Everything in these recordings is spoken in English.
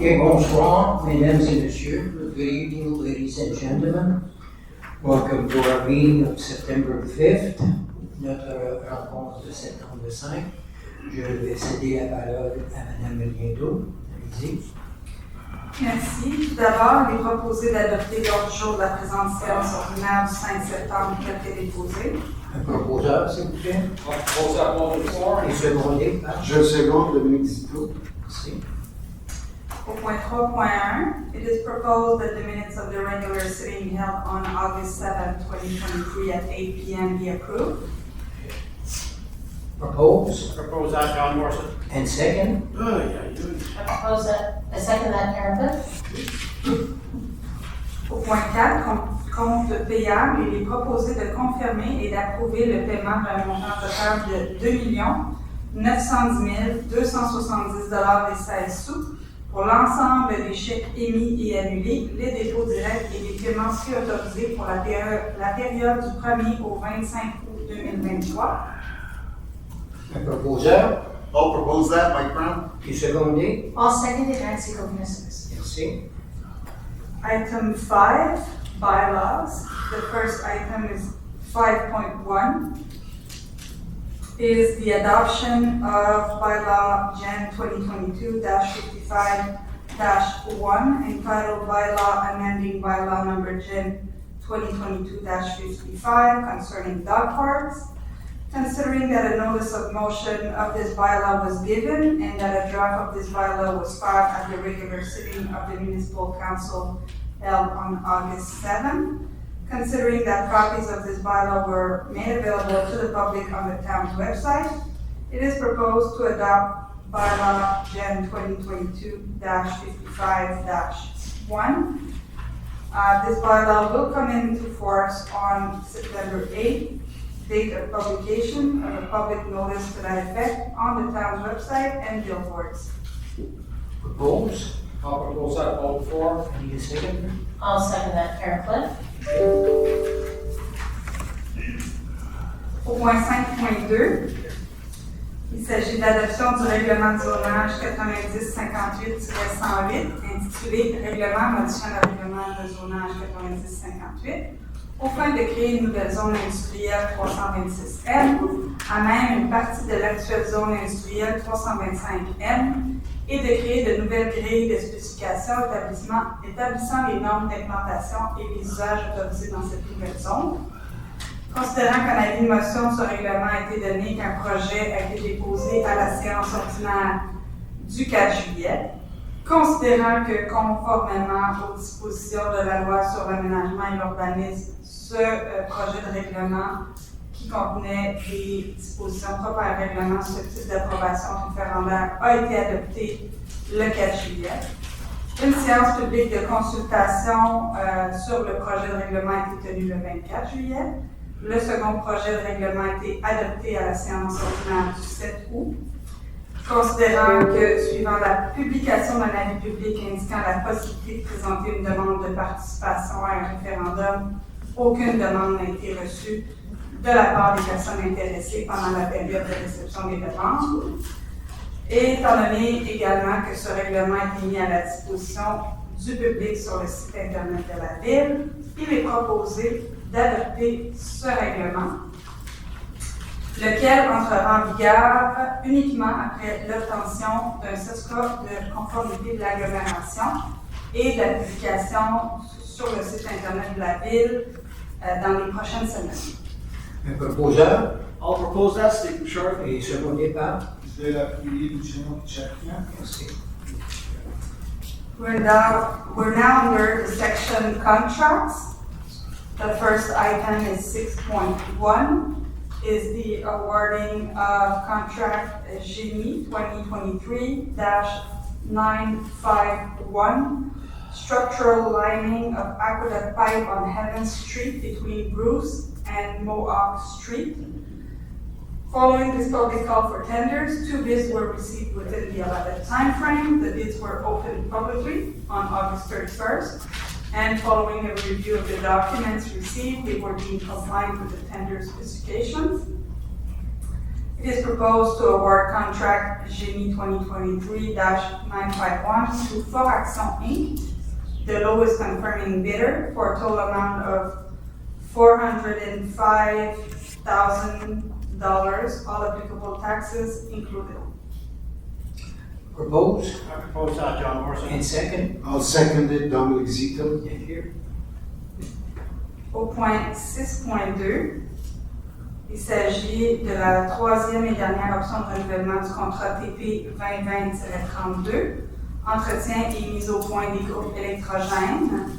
Okay, bonsoir, mesdames et messieurs. Good evening, ladies and gentlemen. Welcome to our meeting of September 5th, notre rencontre de septembre 5. Je vais céder la parole à Madame Liendo. Allez-y. Merci. Tout d'abord, il est proposé d'adopter l'ordre du jour de la présente séance ordinaire du 5 septembre tel qu'elle est déposée. Un proposeur, s'il vous plaît. Et secondé par. Je seconde Dominique Zito. Merci. Au point 3.1, it is proposed that the minutes of the regular sitting held on August 7, 2023 at 8 p.m. be approved. Propose. Propose that, John Morrison. And second. I propose that, I second that, Karen Cliff. Au point 4, compte payable, il est proposé de confirmer et d'approuver le paiement d'un montant total de 2 910 270 $ et 16 sous pour l'ensemble des chèques émis et annulés, les dépôts directs et les paiements préautorisés pour la période du 1er au 25 août 2023. Un proposeur. I'll propose that, Mike Brown. Et secondé. I'll second it, Nancy Cognessus. Merci. Item 5, bylaws. The first item is 5.1. Is the adoption of bylaw Gen 2022-55-1 entitled Bylaw Amending Bylaw Number Gen 2022-55 concerning dog parks. Considering that a notice of motion of this bylaw was given and that a draft of this bylaw was filed at the regular sitting of the municipal council held on August 7. Considering that copies of this bylaw were made available to the public on the town's website, it is proposed to adopt bylaw Gen 2022-55-1. This bylaw will come into force on September 8th, date of publication of a public notice to that effect on the town's website and billboards. Propose. I'll propose that, vote for. I need a second. I'll second that, Karen Cliff. Au point 5.2, il s'agit de l'adoption du règlement de zonage 9058-108, intitulé Règlement modifiant le règlement de zonage 9058, aux fins de créer une nouvelle zone industrielle 326M, à même une partie de l'actuelle zone industrielle 325M, et de créer de nouvelles grilles de spécifications établissant les normes d'implantation et les usages autorisés dans cette nouvelle zone. Considérant qu'en avis de motion, ce règlement a été donné qu'un projet a été déposé à la séance ordinaire du 4 juillet, considérant que conformément aux dispositions de la loi sur l'aménagement et l'urbanisme, ce projet de règlement qui contenait des dispositions propres à un règlement susceptible d'approbation référendaire a été adopté le 4 juillet. Une séance publique de consultation sur le projet de règlement a été tenue le 24 juillet. Le second projet de règlement a été adopté à la séance ordinaire du 7 août. Considérant que, suivant la publication d'un avis public indiquant la possibilité de présenter une demande de participation à un référendum, aucune demande n'a été reçue de la part des personnes intéressées pendant la période de réception des demandes. Et étant donné également que ce règlement a été mis à la disposition du public sur le site Internet de la Ville, il est proposé d'adopter ce règlement, lequel entrera en vigueur uniquement après l'obtention d'un certificat de conformité de l'agglomération et de la publication sur le site Internet de la Ville dans les prochaines semaines. Un proposeur. I'll propose that, Stephen Short. Et secondé par. Je vais l'appuyer du général Tchèquien. Merci. We're now under the section contracts. The first item is 6.1, is the awarding of contract Génie 2023-951, structural lining of aqueduct pipe on Heaven Street between Bruce and Mohawk Street. Following this public call for tenders, 2 bids were received within the allotted time frame. The bids were opened publicly on August 31st. And following a review of the documents received, they were deemed compliant with the tender specifications. It is proposed to award contract Génie 2023-951 to Foraction Inc., the lowest confirming bidder, for a total amount of $405,000, all applicable taxes included. Propose, I propose that, John Morrison. and second. I'll second it, Dominic Zito. Thank you. Au point 6.2, il s'agit de la troisième et dernière option de renouvellement du contrat TP 2020-32, entretien et mise au point des groupes électrogènes.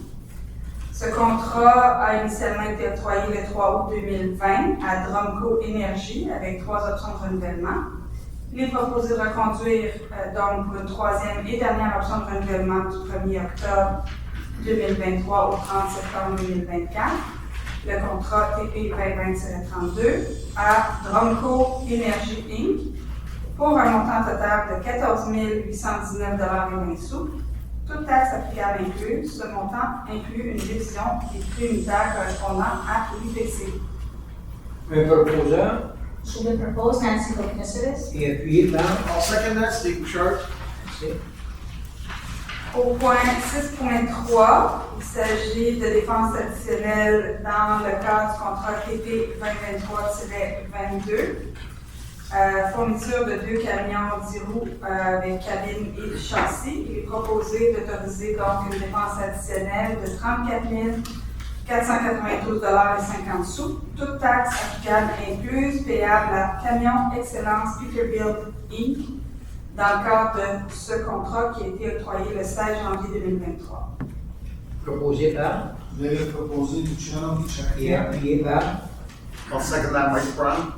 Ce contrat a initialement été octroyé le 3 août 2020 à Drumco Énergie avec 3 options de renouvellement. Il est proposé de reconduire donc pour une troisième et dernière option de renouvellement du 1er octobre 2023 au 30 septembre 2024, le contrat TP 2020-32 à Drumco Énergie Inc. pour un montant total de 14 819,20 $, toute taxe applicable incluse. Ce montant inclut une révision des prix unitaires correspondant à l'IPC. Un proposeur Should we propose Nancy will consider this? et appuyé par. I'll second that, Steve Bouchard. Merci. Au point 6.3, il s'agit de dépenses additionnelles dans le cadre du contrat TP 2023-22. Fourniture de 2 camions 10 roues avec cabine et châssis. Il est proposé d'autoriser donc une dépense additionnelle de 34 492,50 $, toute taxe applicable incluse, payable à Camion Excellence Peterbilt Inc. dans le cadre de ce contrat qui a été octroyé le 16 janvier 2023. Proposé par. Vous avez proposé Luciano Et Chakya. appuyé par. I'll second that, Mike Brown.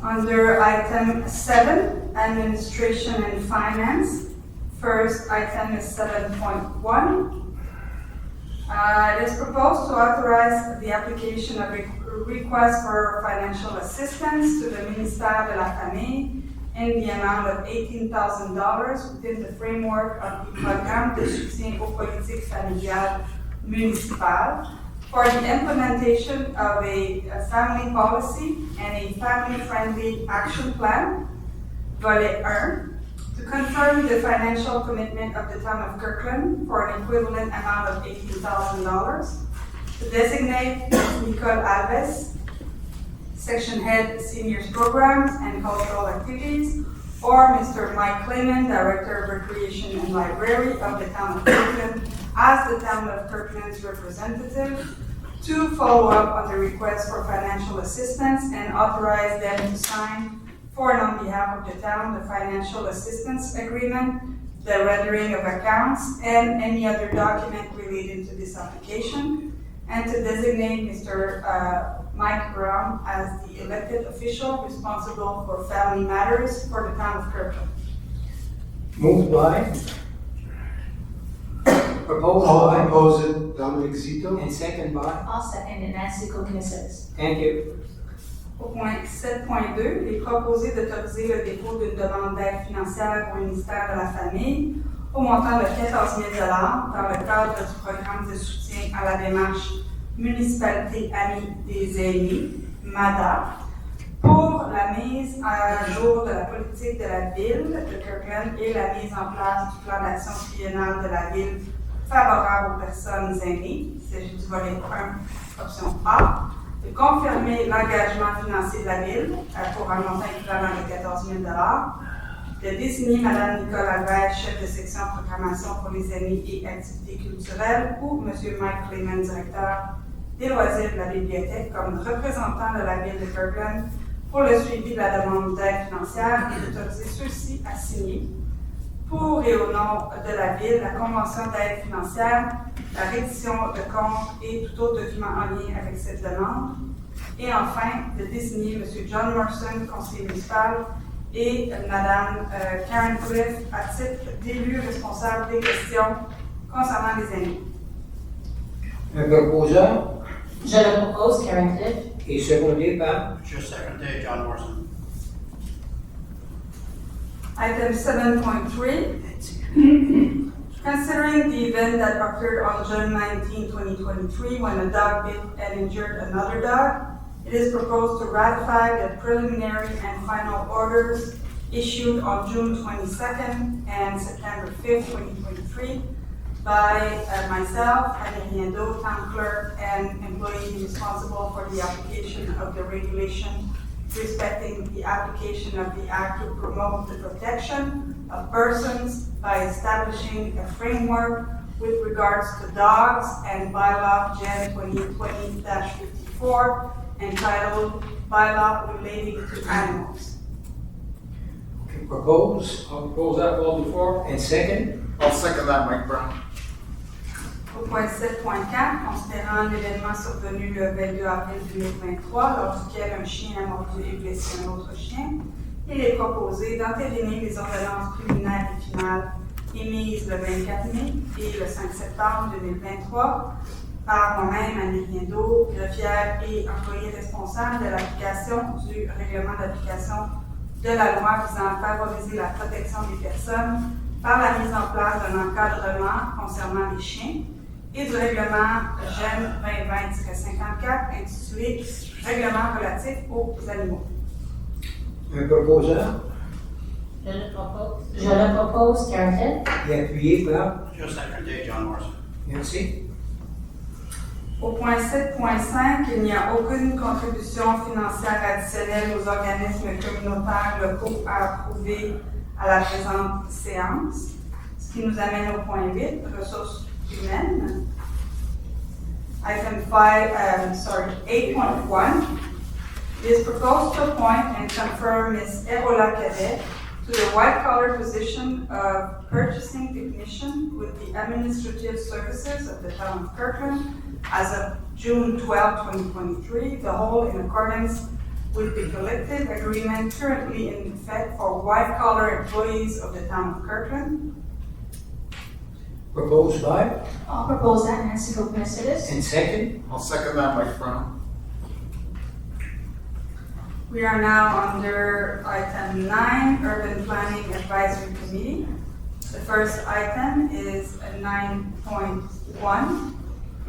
Under item 7, Administration and Finance, first item is 7.1. It is proposed to authorize the application of request for financial assistance to the Ministère de la Famille in the amount of $18,000 within the framework of the Programme de soutien aux politiques familiales municipales for the implementation of a family policy and a family-friendly action plan, volet 1, to confirm the financial commitment of the town of Kirkland for an equivalent amount of $18,000, to designate Nicole Alves, Section Head Seniors Programs and Cultural Activities, or Mr. Mike Clayman, Director of Recreation and Library of the town of Kirkland, as the town of Kirkland's representative, to follow up on the request for financial assistance and authorize them to sign for and on behalf of the town the financial assistance agreement, the rendering of accounts, and any other document related to this application, and to designate Mr. Mike Brown as the elected official responsible for family matters for the town of Kirkland. Moved by. Proposed I'll by. propose it, Dominic Zito. And second by. I'll second it, Nancy will consider this. Thank you. Au point 7.2, il est proposé d'autoriser le dépôt d'une demande d'aide financière au ministère de la Famille au montant de 14 000 $ dans le cadre du programme de soutien à la démarche Municipalité Amie des Aînés, MADA, pour la mise à jour de la politique de la ville de Kirkland et la mise en place du plan d'action triennal de la ville favorable aux personnes aînées. Il s'agit du volet 1, option A. De confirmer l'engagement financier de la ville pour un montant équivalent de 14 000 $, de désigner Mme Nicole Albert, chef de section programmation pour les aînés et activités culturelles, ou M. Mike Clayman, directeur des loisirs de la bibliothèque, comme représentant de la ville de Kirkland pour le suivi de la demande d'aide financière et d'autoriser ceux-ci à signer pour et au nom de la ville la convention d'aide financière, la reddition de comptes et tout autre document en lien avec cette demande. Et enfin, de désigner M. John Morrison, conseiller municipal, et Mme Karen Cliff à titre d'élu responsable des questions concernant les aînés. Un proposeur Je le propose, Karen Cliff. et secondé par. Just seconded, John Morrison. Item 7.3, Considering the event that occurred on June 19, 2023, when a dog bit and injured another dog, it is proposed to ratify the preliminary and final orders issued on June 22nd and September 5th, 2023 by myself, Annie Riendo, town clerk, and employee responsible for the application of the regulation respecting the application of the Act to promote the protection of persons by establishing a framework with regards to dogs and bylaw Gen 2020-54 entitled Bylaw Relating to Animals. Okay, propose, I'll propose that, Alderman Faure. and second. I'll second that, Mike Brown. Au point 7.4, considérant l'événement survenu le 22 avril 2023, lors duquel un chien a mordu et blessé un autre chien, il est proposé d'entériner les ordonnances préliminaires et finales émises le 24 mai et le 5 septembre 2023 par moi-même, Annie Riendo, greffière et employé responsable de l'application du règlement d'application de la loi visant à favoriser la protection des personnes par la mise en place d'un encadrement concernant les chiens et du règlement GEN 2020-54 intitulé Règlement relatif aux animaux. Un proposeur Je le propose, Carrington. et appuyé par. Just seconded, John Morrison. Merci. Au point 7.5, il n'y a aucune contribution financière additionnelle aux organismes communautaires locaux à approuver à la présente séance, ce qui nous amène au point 8, ressources humaines. Item 8.1, it is proposed to appoint and confirm Ms. Erola Cadet to the white-collar position of purchasing technician with the administrative services of the town of Kirkland as of June 12, 2023, the whole in accordance with the collective agreement currently in effect for white-collar employees of the town of Kirkland. Proposed by, I'll propose that, Nancy Hope-Mercedes. and second. I'll second that, Mike Brown. We are now under item 9, Urban Planning Advisory Committee. The first item is 9.1.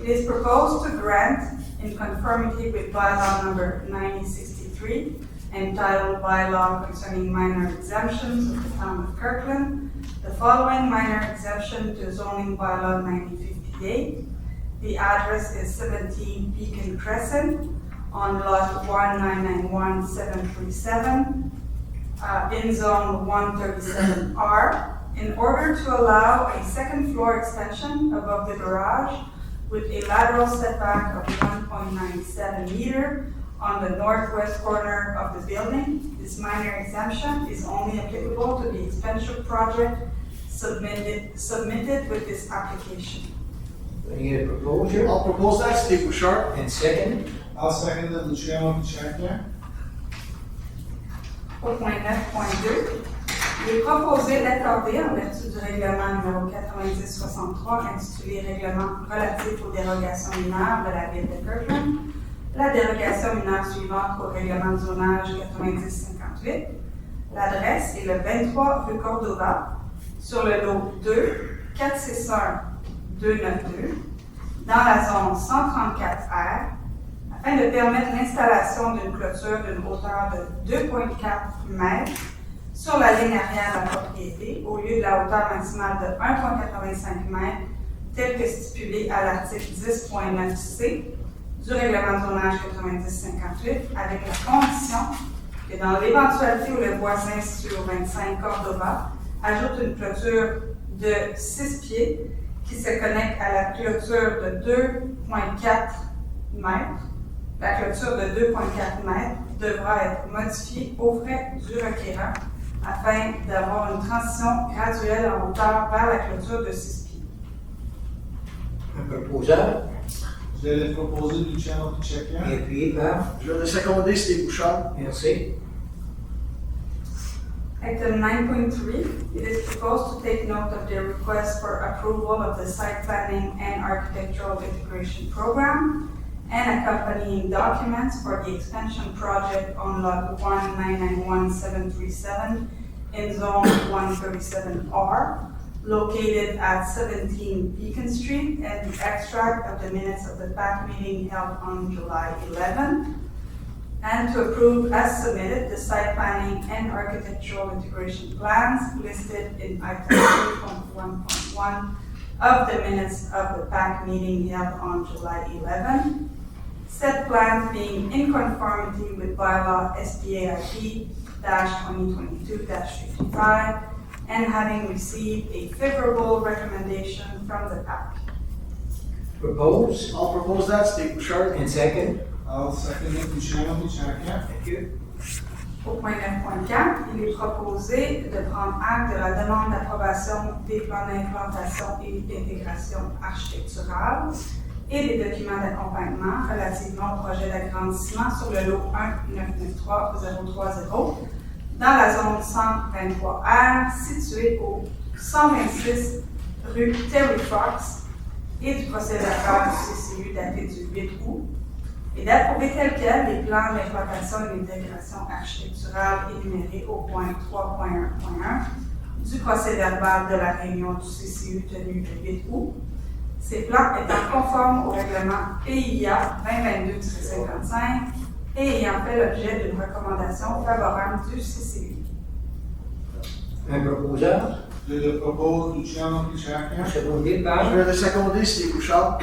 It is proposed to grant, in conformity with bylaw number 9063, entitled Bylaw Concerning Minor Exemptions of the Town of Kirkland, the following minor exemption to zoning bylaw 9058. The address is 17 Beacon Crescent on lot 1991737 in zone 137R, in order to allow a second floor extension above the garage with a lateral setback of 1.97 meter on the northwest corner of the building. This minor exemption is only applicable to the expansion project submitted with this application. We need a proposer I'll propose that, Steve Bouchard. and second. I'll second that, Luciano Pacquiao. Au point 9.2, il est proposé d'accorder, en vertu du règlement numéro 9063 intitulé Règlement relatif aux dérogations mineures de la ville de Kirkland, la dérogation mineure suivante au règlement de zonage 9058. L'adresse est le 23 rue Cordova, sur le lot 2, 461292, dans la zone 134R, afin de permettre l'installation d'une clôture d'une hauteur de 2,4 mètres sur la ligne arrière de la propriété, au lieu de la hauteur maximale de 1,85 mètres, telle que stipulée à l'article 10.9c du règlement de zonage 9058, avec la condition que dans l'éventualité où le voisin sur 25 Cordova ajoute une clôture de 6 pieds qui se connecte à la clôture de 2,4 mètres. La clôture de 2,4 mètres devra être modifiée aux frais du requérant afin d'avoir une transition graduelle en hauteur vers la clôture de 6 pieds. Un proposeur Je vais le proposer, Luciano Pacquiao. et appuyé par. Je vais le seconder, Steve Bouchard. Merci. Item 9.3, it is proposed to take note of the request for approval of the site planning and architectural integration program and accompanying documents for the expansion project on lot 1991737 in zone 137R located at 17 Beacon Street, and the extract of the minutes of the PAC meeting held on July 11, and to approve as submitted the site planning and architectural integration plans listed in item 3.1.1 of the minutes of the PAC meeting held on July 11. Said plans being in conformity with bylaw SPAIP-2022-55 and having received a favorable recommendation from the PAC. Propose, I'll propose that, Steve Bouchard. and second. I'll second it, Luciano Picciacchia. Thank you. Au point 9.4, il est proposé de prendre acte de la demande d'approbation des plans d'implantation et d'intégration architecturale et des documents d'accompagnement relativement au projet d'agrandissement sur le lot 1993030 dans la zone 123R située au 126 rue Terry Fox et du procès verbal du CCU daté du 8 août, et d'approuver tel quel les plans d'implantation et d'intégration architecturale énumérés au point 3.1.1 du procès verbal de la réunion du CCU tenue le 8 août. Ces plans étant conformes au règlement PIA 2022-55 et ayant fait l'objet d'une recommandation favorable du CCU. Un proposeur, Je le propose, Luciano Picciacchia. secondé Je par. vais le seconder, Steve Bouchard.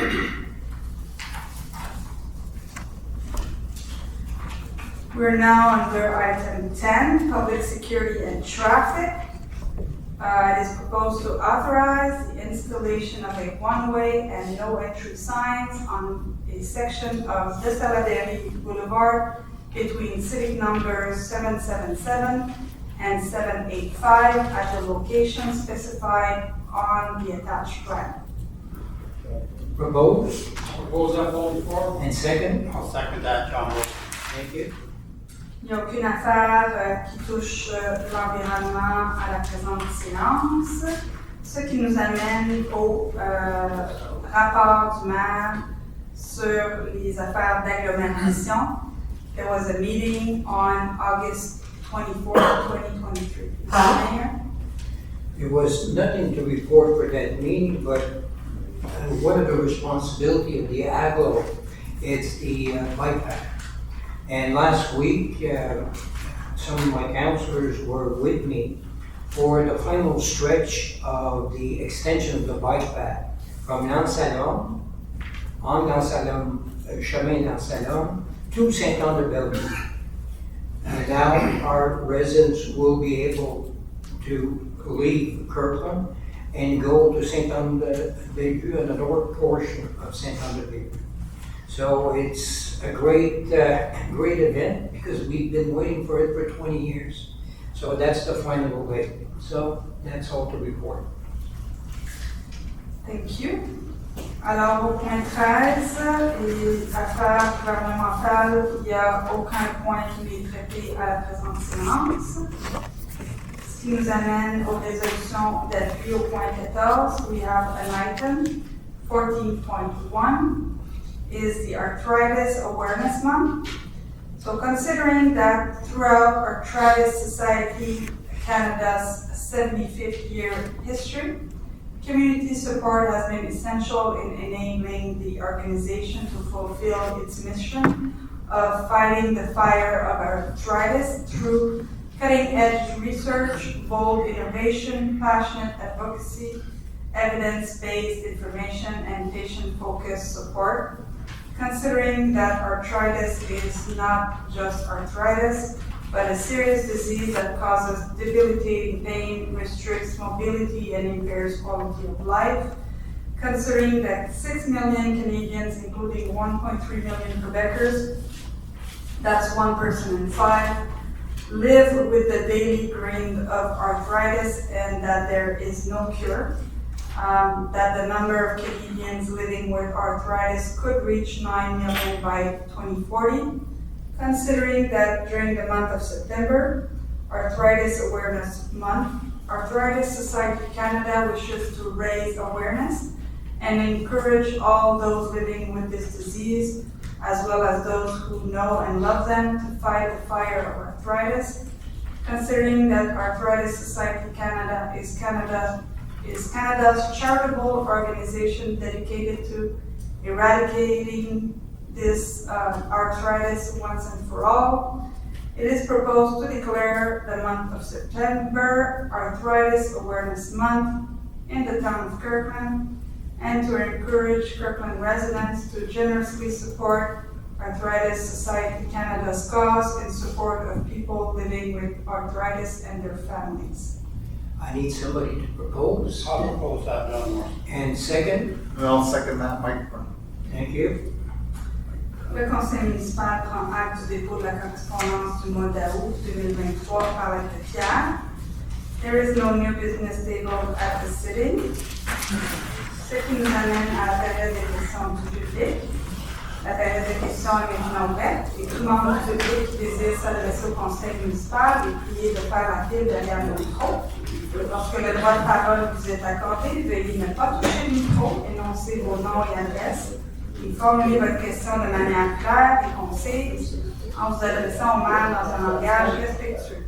We're now under item 10, public security and traffic. It is proposed to authorize the installation of a one-way and no entry signs on a section of De Saladeri Boulevard between civic numbers 777 and 785 at the location specified on the attached plan. Propose, Propose that going forward. and second. I'll second that, John Morrison. Thank you. Il n'y a aucune affaire qui touche l'environnement à la présente séance, ce qui nous amène au rapport du maire sur les affaires d'agglomération. There was a meeting on August 24, 2023. Mr. Mayor? There was nothing to report for that meeting, but one of the responsibility of the AGLO is the bike path. And last week, some of my counselors were with me for the final stretch of the extension of the bike path from Nansalon, on Nansalon, chemin Nansalon, to Saint-Anne-de-Bellevue. Now our residents will be able to leave Kirkland and go to Saint-Anne-de-Bellevue and the north portion of Saint-Anne-de-Bellevue. So it's a great event because we've been waiting for it for 20 years. So that's the final way. So that's all to report. Thank you. Alors, au point 13, les affaires gouvernementales, il n'y a aucun point qui est traité à la présente séance. Ce qui nous amène aux résolutions d'appui au point 14. We have an item, 14.1, is the Arthritis Awareness Month. So considering that throughout Arthritis Society Canada's 75th year history, community support has been essential in enabling the organization to fulfill its mission of fighting the fire of arthritis through cutting-edge research, bold innovation, passionate advocacy, evidence-based information, and patient-focused support. Considering that arthritis is not just arthritis, but a serious disease that causes debilitating pain, restricts mobility, and impairs quality of life. Considering that 6 million Canadians, including 1.3 million Quebecers, that's 1 person in 5, live with the daily grind of arthritis and that there is no cure. That the number of Canadians living with arthritis could reach 9 million by 2040. Considering that during the month of September, Arthritis Awareness Month, Arthritis Society Canada wishes to raise awareness and encourage all those living with this disease, as well as those who know and love them, to fight the fire of arthritis. Considering that Arthritis Society Canada is Canada's is Canada's charitable organization dedicated to eradicating this arthritis once and for all. It is proposed to declare the month of September Arthritis Awareness Month in the town of Kirkland, and to encourage Kirkland residents to generously support Arthritis Society Canada's cause in support of people living with arthritis and their families. I need somebody to propose. I'll propose that, John Moore. And second, And I'll second that, Mike. thank you. Le conseil municipal prend acte du dépôt de la correspondance du mois d'août 2023 par la greffière. There is no new business table at the city. Ce qui nous amène à la période des questions du public. La période des questions est maintenant ouverte et tout membre du public qui désire s'adresser au conseil municipal est prié de faire la file derrière le micro. Lorsque le droit de parole vous est accordé, veuillez ne pas toucher le micro, énoncer vos noms et adresses et formuler votre question de manière claire et concise en vous adressant au maire dans un langage respectueux.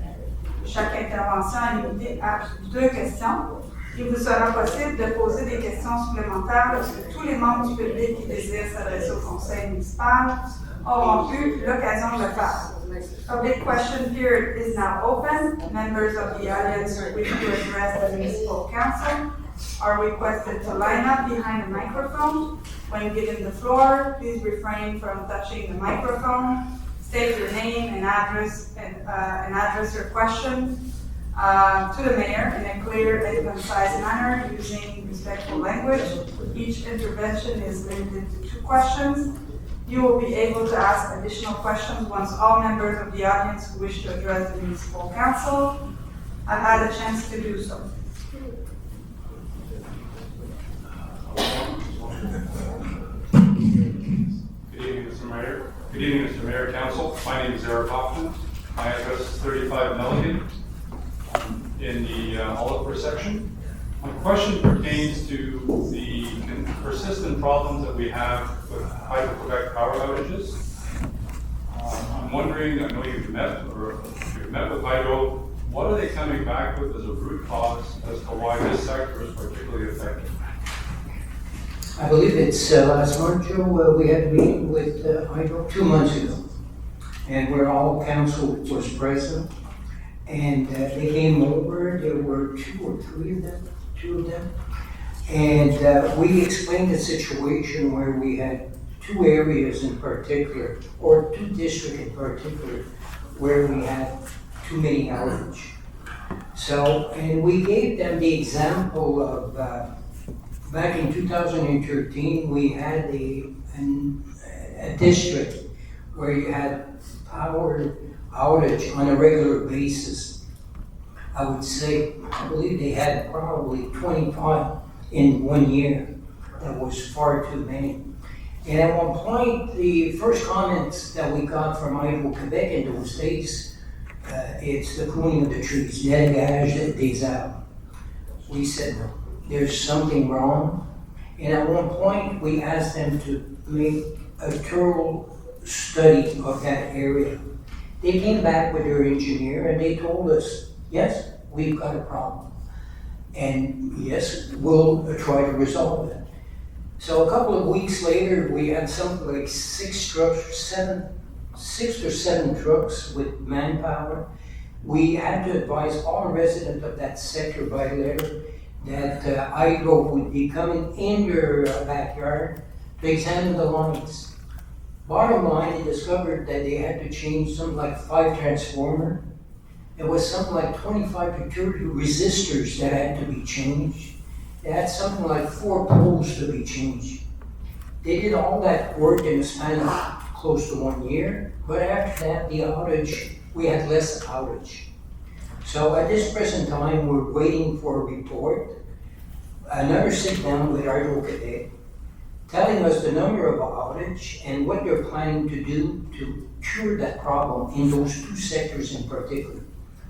Chaque intervention est limitée à 2 questions. Il vous sera possible de poser des questions supplémentaires lorsque tous les membres du public qui désirent s'adresser au conseil municipal auront eu l'occasion de le faire. Public question period is now open. Members of the audience who wish to address the municipal council are requested to line up behind the microphone. When given the floor, please refrain from touching the microphone. State your name and address your question to the mayor in a clear and concise manner using respectful language. Each intervention is limited to 2 questions. You will be able to ask additional questions once all members of the audience who wish to address the municipal council have had a chance to do so. Good evening, Mr. Mayor. Good evening, Mr. Mayor, Council. My name is Eric Hoffman. My address is 35 Milligan in the Oliver section. My question pertains to the persistent problems that we have with Hydro-Quebec power outages. I'm wondering, I know you've met with Hydro, what are they coming back with as a root cause as to why this sector is particularly affected? I believe it's last month, Joe, we had a meeting with Hydro 2 months ago. And where all council was present. And they came over, there were 2 or 3 of them, 2 of them. And we explained the situation where we had 2 areas in particular, or 2 districts in particular, where we had too many outage. So, and we gave them the example of, back in 2013, we had a district where you had power outage on a regular basis. I would say, I believe they had probably 25 in 1 year. That was far too many. And at one point, the first comments that we got from Hydro-Quebec in those days, it's the pruning of the trees, délagage des arbres. We said, no, there's something wrong. And at one point, we asked them to make a thorough study of that area. They came back with their engineer and they told us, yes, we've got a problem. And yes, we'll try to resolve it. So a couple of weeks later, we had something like 6 or 7 trucks with manpower. We had to advise all residents of that sector by letter that Hydro would be coming in their backyard to examine the lines. Bottom line, they discovered that they had to change something like 5 transformers. It was something like 25 to 30 resistors that had to be changed. They had something like 4 poles to be changed. They did all that work in a span of close to 1 year, but after that, the outage, we had less outage. So at this present time, we're waiting for a report, another sit down with Hydro-Quebec, telling us the number of outage and what they're planning to do to cure that problem in those 2 sectors in particular.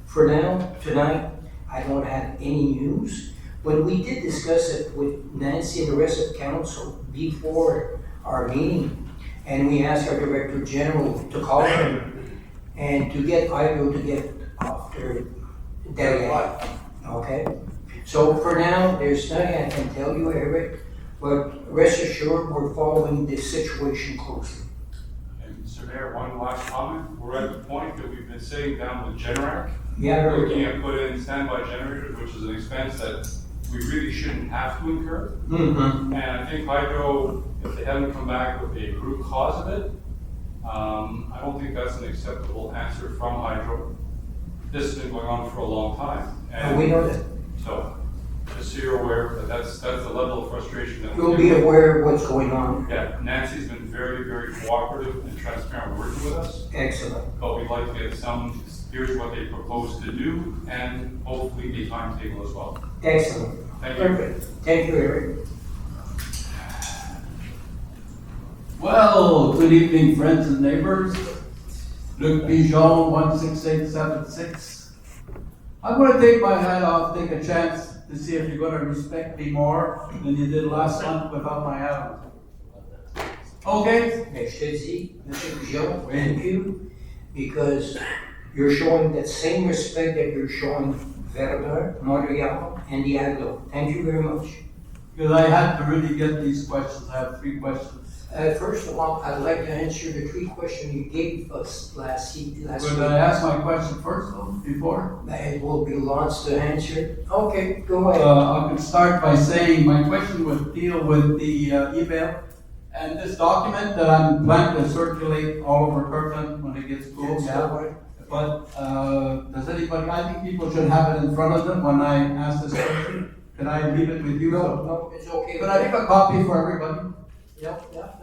For now, tonight, I don't have any news, but we did discuss it with Nancy and the rest of council before our meeting, and we asked our Director General to call them and to get Hydro to get off their deadline. Okay? So for now, there's nothing I can tell you, Eric, but rest assured, we're following this situation closely. And Mr. Mayor, one last comment. We're at the point that we've been sitting down with Generac, Yeah, looking at putting in standby generators, which is an expense that we really shouldn't have to incur. Mm-hmm. And I think Hydro, if they haven't come back with a root cause of it, I don't think that's an acceptable answer from Hydro. This has been going on for a long time. And we know that. So, just so you're aware, that that's the level of frustration that You'll be aware of what's going on. Yeah, Nancy's been very, very cooperative and transparent working with us, Excellent. but we'd like to get some, here's what they propose to do, and hopefully a timetable as well. Excellent. Thank you. Perfect. Thank you, Eric. Well, good evening, friends and neighbors. Luc Pigeon, 16876. I'm going to take my hat off, take a chance to see if you're going to respect me more than you did last month without my hat on. Okay? Mais je te dis, Monsieur Pigeon, thank you, because you're showing that same respect that you're showing Verdun, Montreal, and the Aglo. Thank you very much. Because I had to really get these questions. I have 3 questions. First of all, I'd like to answer the 3 questions you gave us last week. Would I ask my question first, though, before? It will be lots to answer. Okay, go ahead. I could start by saying my question would deal with the email and this document that I'm planning to circulate all over Kirkland when it gets cool. Yes, Yeah. go ahead. But does anybody? I think people should have it in front of them when I ask this question. Can I leave it with you? No, it's okay. Could I leave a copy for everybody? No,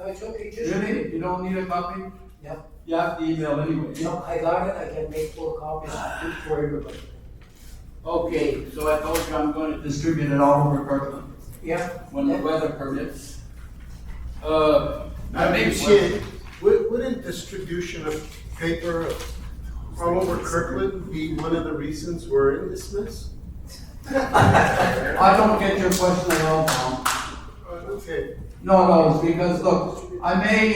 it's okay. Just Really? You don't need a copy? Yeah. You have the email anyway. No, I got it. I can make 4 copies for everybody. Okay, so I told you I'm going to distribute it all over Kirkland Yeah. when the weather permits. Monsieur, wouldn't distribution of paper all over Kirkland be one of the reasons we're in this mess? I don't get your question at all, Tom. Okay. No, it's because, look, I may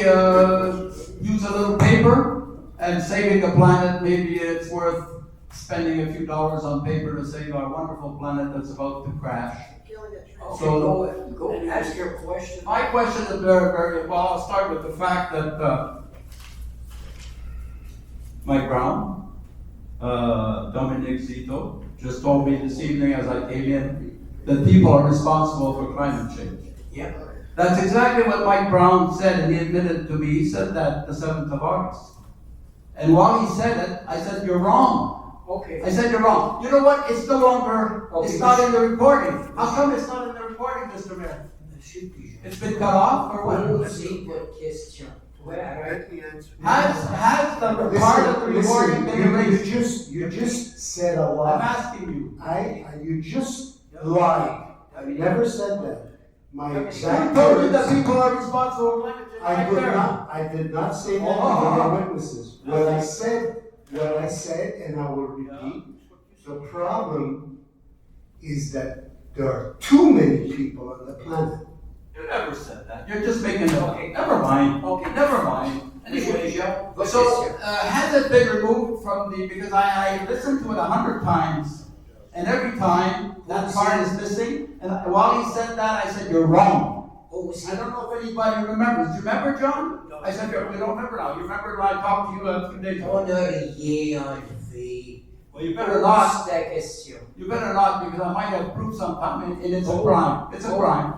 use a little paper and saving the planet, maybe it's worth spending a few dollars on paper to save our wonderful planet that's about to crash. Okay, go and ask your question. My question is very, very, well, I'll start with the fact that Mike Brown, Dominic Zito, just told me this evening as I came in that people are responsible for climate change. Yeah. That's exactly what Mike Brown said, and he admitted to me. He said that the 7th of August. And while he said it, I said, you're wrong. Okay. I said, you're wrong. You know what? It's no longer, it's not in the recording. How come it's not in the recording, Mr. Mayor? Monsieur Pigeon. It's been cut off, or what? Posez votre question. Ouais, arrête. Let me answer. Has the part of the recording been erased? You just said a I'm lie. asking you. You just lied. I never said that. My Who exact told you that words. people are responsible for climate change? I did not say that. Oh. There are witnesses. What I said, and I will repeat. The problem is that there are too many people on the planet. You never said that. You're just making it up. Never mind. Okay, never mind. Monsieur Anyway, Pigeon, votre so question. has it been removed from the, because I listened to it 100 times, and every time that part is missing, and while he said that, I said, you're wrong. I don't know if anybody remembers. Do you remember, John? I said, we don't remember now. You remember when I talked to you a few days ago? On n'a rien enlevé. Well, you better not. Pose ta question. You better not, because I might have proved sometime, and it's a crime. It's a crime.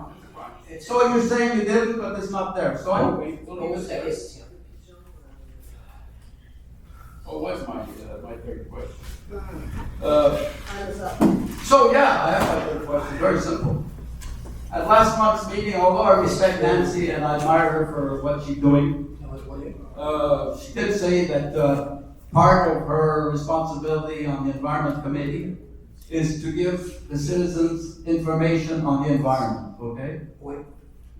It's- So you're saying you didn't, but it's not there. So anyway. Pose ta question. Oh, what's my third question? So yeah, I have my third question. Very simple. At last month's meeting, although I respect Nancy and I admire her for what she's doing, she did say that part of her responsibility on the Environment Committee is to give the citizens information on the environment, okay? Oui.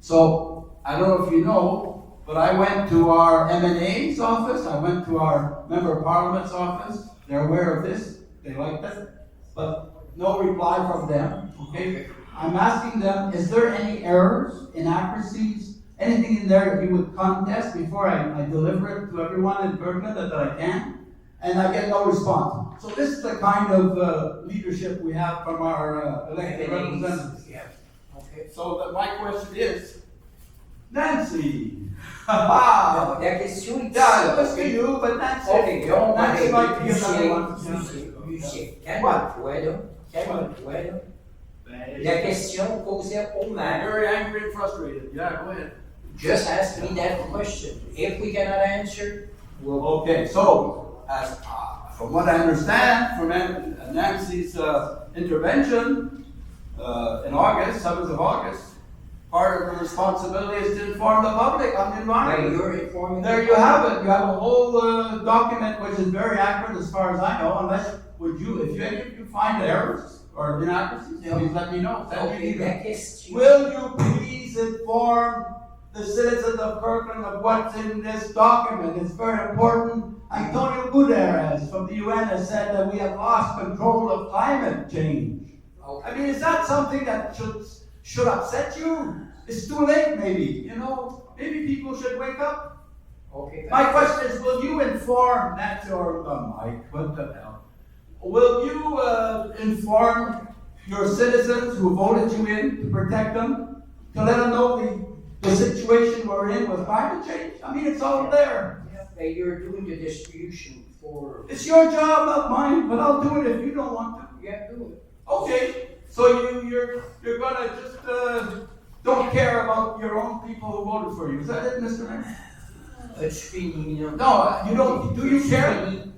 So, I don't know if you know, but I went to our M&A's office, I went to our Member of Parliament's office, they're aware of this, they like that, but no reply from them, okay? I'm asking them, is there any errors, inaccuracies, anything in there that you would contest before I deliver it to everyone in Kirkland that I can? and I get no response. So this is the kind of leadership we have from our elected representatives. Yeah, okay. So my question is, Nancy. Non, la question est Yeah, it was to you, but Nancy. Ok, donc, Nancy might be another Lucien, one. Lucien, calme-toi là, calme-toi là. La question posée au I'm maire, very angry and frustrated. Yeah, go ahead. just ask me that question. If we cannot answer, we'll. Okay, so, as, from what I understand from Nancy's intervention in August, 7th of August, part of her responsibility is to inform the public on the Now environment. you're informing. There you have it. You have a whole document which is very accurate as far as I know, unless, if any of you find errors or inaccuracies, please let me know. Send me an Okay, email. la question. Will you please inform the citizens of Kirkland of what's in this document? It's very important. Antonio Guterres from the UN has said that we have lost control of climate change. Okay. I mean, is that something that should upset you? It's too late, maybe. Maybe people should wake up. Okay. My question is, will you inform Nancy or Mike? What the hell? Will you inform your citizens who voted you in to protect them, to let them know the situation we're in with climate change? I mean, it's all there. Yeah, you're doing the distribution for. It's your job, not mine, but I'll do it if you don't want to. Yeah, do it. Okay, so you're gonna just don't care about your own people who voted for you. Is that it, Mr. Mayor? It's fini, non? No, you don't. Do you care?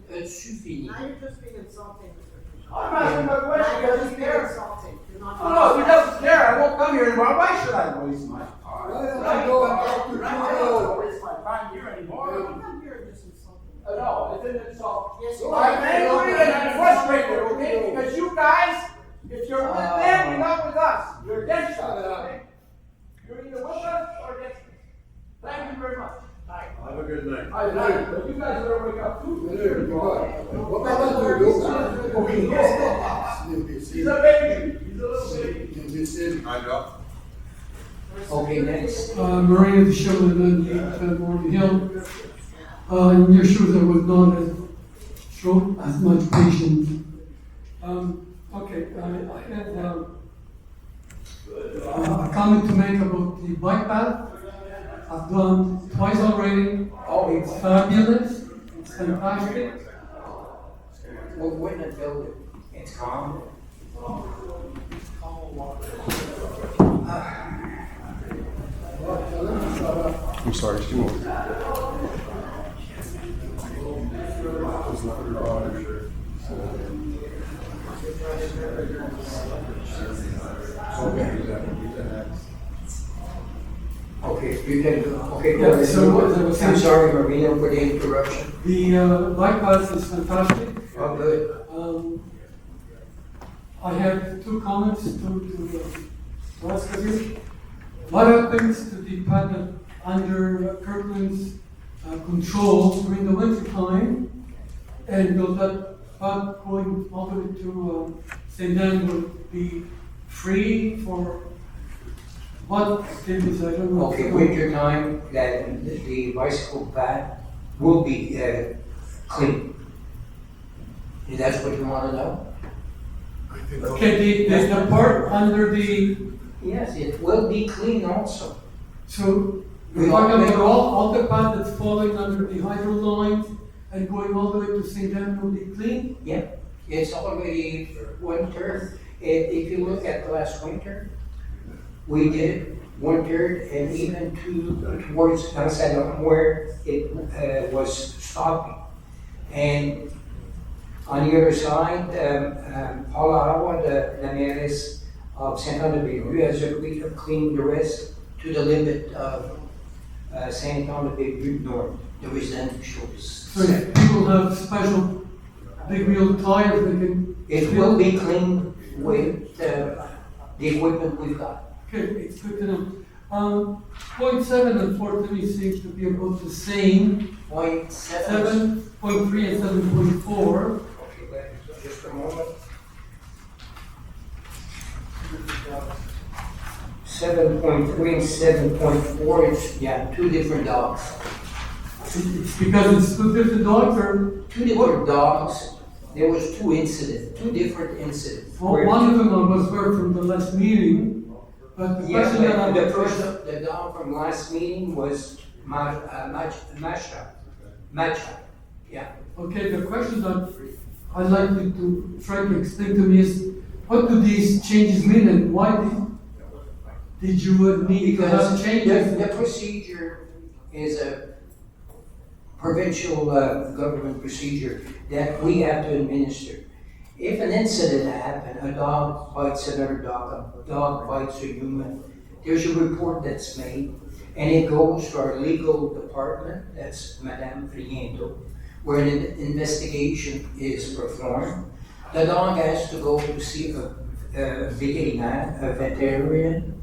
It's fini. Now you're just being insulting, Mr. I'm asking my question. Now you're Does just he being care? insulting. You're not. No, if he doesn't care, I won't come here anymore. Why should I waste my time? I don't waste my time here anymore. You come here and just insult me. No, it's an insult. Yes, you I'm are. angry and I'm frustrated, okay? Because you guys, if you're with them, you're not with us. You're against us, okay? You're either with us or against us. Thank you very much. Have a good night. I know, but you guys better wake up too. He's a baby. He's a little baby. I know. Okay, next. Maria de Chilton and Morgan Hill. In your shoes, I would not have shown as much patience. Okay, I have a comment to make about the bike path. I've gone twice already. Oh, it's fabulous. It's fantastic. Well, when I build it, it's calm. I'm sorry, Stu. Okay, you can, okay, Yeah, go ahead. so what I was saying- I'm sorry, Marina, for the interruption. The bike path is fantastic. Oh, good. I have two comments to ask of you. What happens to the path under Kirkland's control during the winter time? And will that path going all the way to St. Dan will be free for what activities? I don't know. Okay, winter time, that the bicycle path will be clean. And that's what you want to know? Okay, the part under the, Yes, it will be clean also. so We we're talking all- about all the path that's falling under the hydro lines and going all the way to St. Dan will be clean? Yeah, it's already winter. If you look at last winter, we did winter and even towards Salon where it was stopping. And on the other side, Paula Awa, the mayoress of Saint-Anne-de-Béru, has agreed to clean the rest to the limit of Saint-Anne-de-Béru North, the residential shores. So if people have special big wheel tires, they can. It will be cleaned with the equipment we've got. Okay, it's good to know. Point 7 and 4.3 seems to be about the same. 7.3 and 7.4. Okay, just a moment. 7.3 and 7.4, it's, yeah, two different dogs. It's because it's two different dogs, or Two different dogs, there was two different incidents. well, one of them was heard from the last meeting, but the Yeah, question that I but the first, the dog from last meeting was Masha, yeah. Okay, the question that I'd like you to try to explain to me is, what do these changes mean and why did you need to have Because changes? the procedure is a provincial government procedure that we have to administer. If an incident happens, a dog bites another dog, a dog bites a human, there's a report that's made, and it goes to our legal department, that's Madame Friento, where an investigation is performed. The dog has to go to see a vétérinaire, a veterinarian,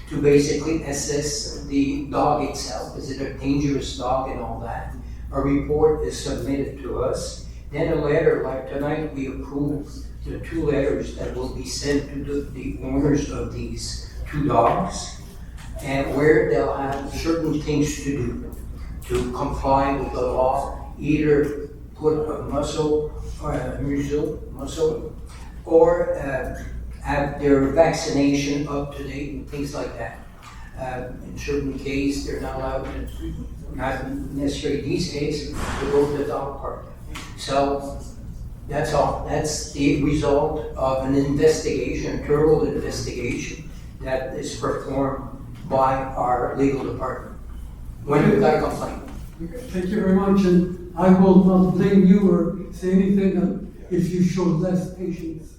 to basically assess the dog itself. Is it a dangerous dog and all that? A report is submitted to us. Then a letter, like tonight, we approve the 2 letters that will be sent to the owners of these 2 dogs, and where they'll have certain things to do to comply with the law, either put a muzzle or a muzzle, or have their vaccination up to date and things like that. In certain cases, they're not allowed to, not necessarily these cases, to go to the dog park. So that's all. That's the result of an investigation, a thorough investigation that is performed by our legal department when we got a complaint. Thank you very much, and I will not blame you or say anything if you show less patience.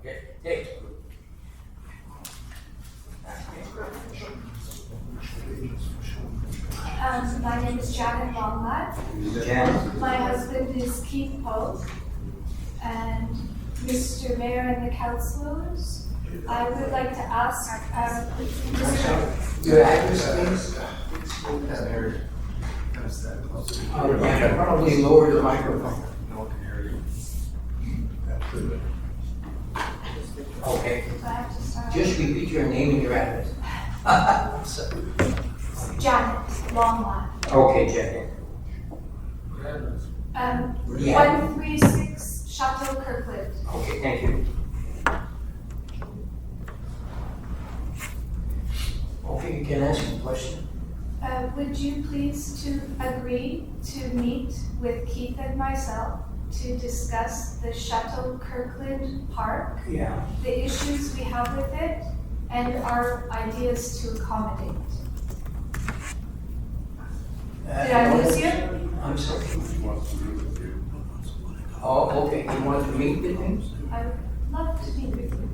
Okay, thank you. My name is Janet Longmont. Jan? My husband is Keith Pope. And Mr. Mayor and the councilors, I would like to ask, Your address, please? Yeah, probably lower the microphone. Okay, I have to start. just repeat your name and your address. So- Janet Longmont. Okay, Janet. Yeah. 136 Chateau Kirkland. Okay, thank you. Okay, you can ask a question. Would you please to agree to meet with Keith and myself to discuss the Chateau Kirkland Park, Yeah. the issues we have with it, and our ideas to accommodate? Did I lose you? I'm sorry. Oh, okay, you want to meet with me? I would love to meet with you.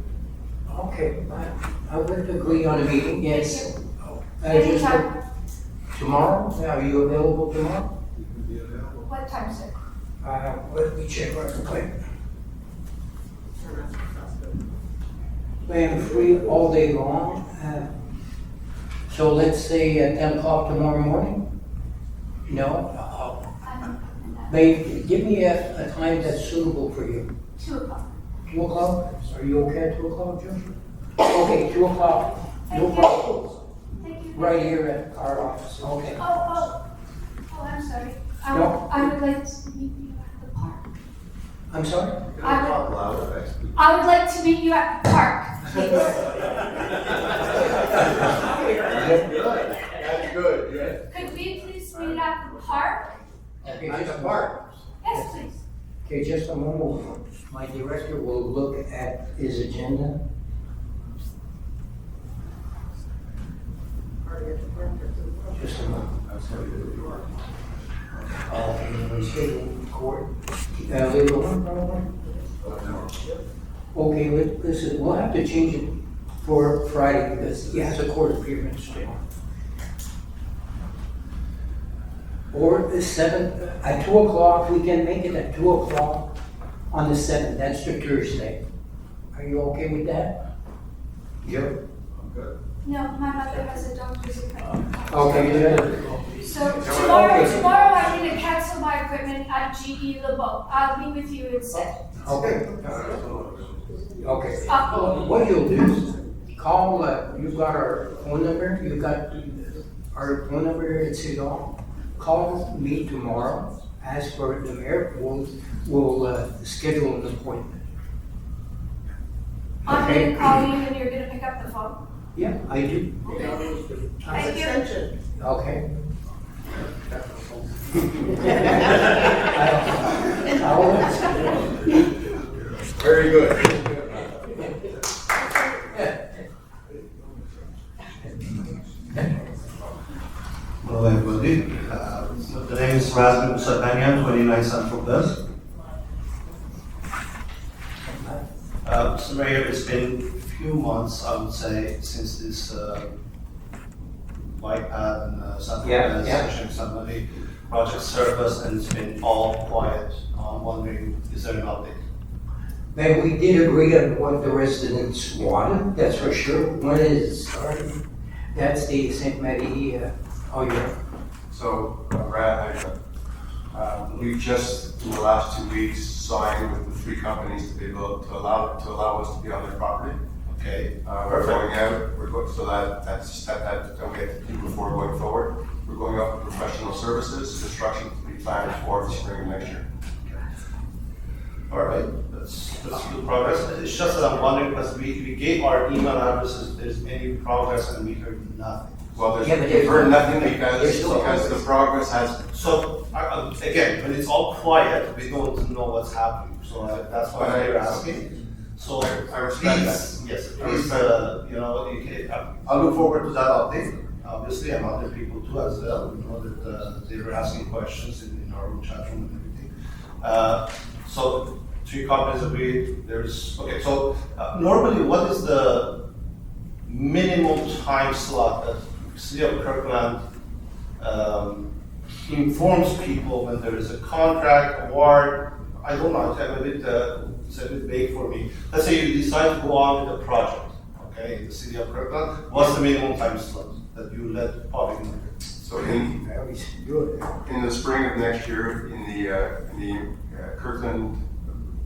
Okay, I would agree on a meeting, yes. Just- Anytime. Tomorrow, are you available tomorrow? What time, sir? Let me check real quick. I am free all day long. So let's say at 10 o'clock tomorrow morning? No? Babe, give me a time that's suitable for you. 2 o'clock. 2 o'clock? Are you okay at 2 o'clock, Joshua? Okay, 2 o'clock. No Thank you. problem. Thank you. Right here at our office, okay. Oh, I'm sorry. No. I would like to meet you at the park. I'm sorry? I would like to meet you at the park, please. That's good, yeah. Could we please meet at the park? Okay, just a part. Yes, please. Okay, just a moment. My director will look at his agenda. Just a moment. Okay, we schedule court. Legal one, probably? Okay, listen, we'll have to change it for Friday because he has a court appearance still. Or the 7th, at 2 o'clock, we can make it at 2 o'clock on the 7th, that's the Thursday. Are you okay with that? Joe? No, my mother has a doctor's appointment. Okay, you got it. So Okay. tomorrow I need to cancel my appointment at GE LeBeau. I'll be with you instead. Okay. Okay. Uh, What you'll do is call, you've got our phone number, you've got our phone number here at City Hall. call me tomorrow, ask for the mayor, we'll schedule an appointment. I'm gonna call you and you're gonna pick up the phone. Yeah, I do. Thank you. Extension. Okay. Very good. Hello everybody, the name is Razvan Sarbanyan, 29 Central Place. Mr. Mayor, it's been a few months, I would say, since this bike path and Central Place section somebody project surfaced, and it's been all quiet. I'm wondering, is there an update? Man, we did agree on what the residents wanted, that's for sure. When it is starting, that's the St. Marie, So, Brad, we've just, in the last 2 weeks, signed with the 3 companies to be able to allow us to be on their property. Okay. We're going out, so that's a step that we have to do before going forward. We're going up with professional services, construction to be planned for the spring of next year. All right, that's good progress. It's just that I'm wondering, because we gave our email addresses, if there's any progress, and we heard nothing. Well, Yeah, but we've heard nothing there's because still the progress has. So, again, when it's all quiet, we don't know what's happening, so that's why I'm asking. So, I respect please, that. yes, please, I look forward to that update, obviously, and other people too as well. We know that they were asking questions in our own chat room and everything. So, 3 companies agreed, okay, so normally what is the minimum time slot that City of Kirkland informs people when there is a contract, award? I don't know, it's a bit vague for me. Let's say you decide to go on with a project, okay, in the City of Kirkland, what's the minimum time slot that you let public know? So in the spring of next year, in the Kirkland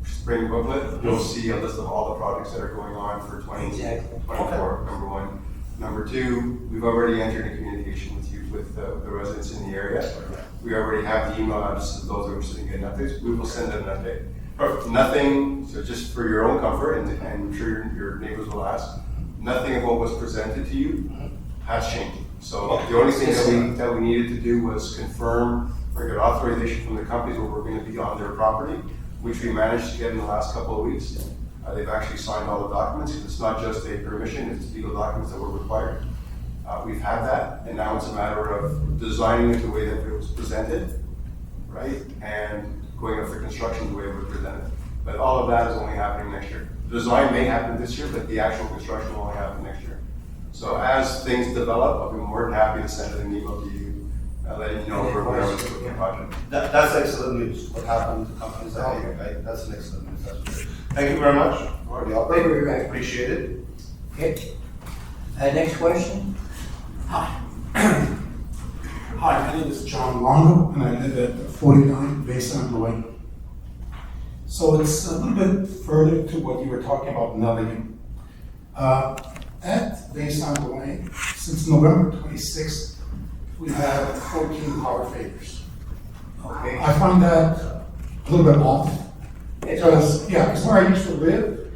spring booklet, you'll see a list of all the projects that are going on for 2024, number 1. Number 2, we've already entered in communication with the residents in the area. We already have the email addresses of those who are interested in getting updates. We will send them an update. Nothing, so just for your own comfort, and I'm sure your neighbors will ask, nothing of what was presented to you has changed. So the only thing that we needed to do was confirm or get authorization from the companies where we're going to be on their property, which we managed to get in the last couple of weeks. They've actually signed all the documents. It's not just a permission, it's legal documents that were required. We've had that, and now it's a matter of designing it the way that it was presented, right? And going up for construction the way it was presented. But all of that is only happening next year. The design may happen this year, but the actual construction will only happen next year. So as things develop, I'll be more than happy to send an email to you, letting you know where we are with the project. That's excellent news, what happened to companies that way, right? That's an excellent news, that's good. Thank you very much for the update, appreciate it. Okay. Next question? Hi. Hi, my name is John Longo, and I live at 49 Basin Road. So it's a little bit further to what you were talking about, Nelly. At Basin Road, since November 26th, we have 14 power failures. Okay. I find that a little bit off. Because where I used to live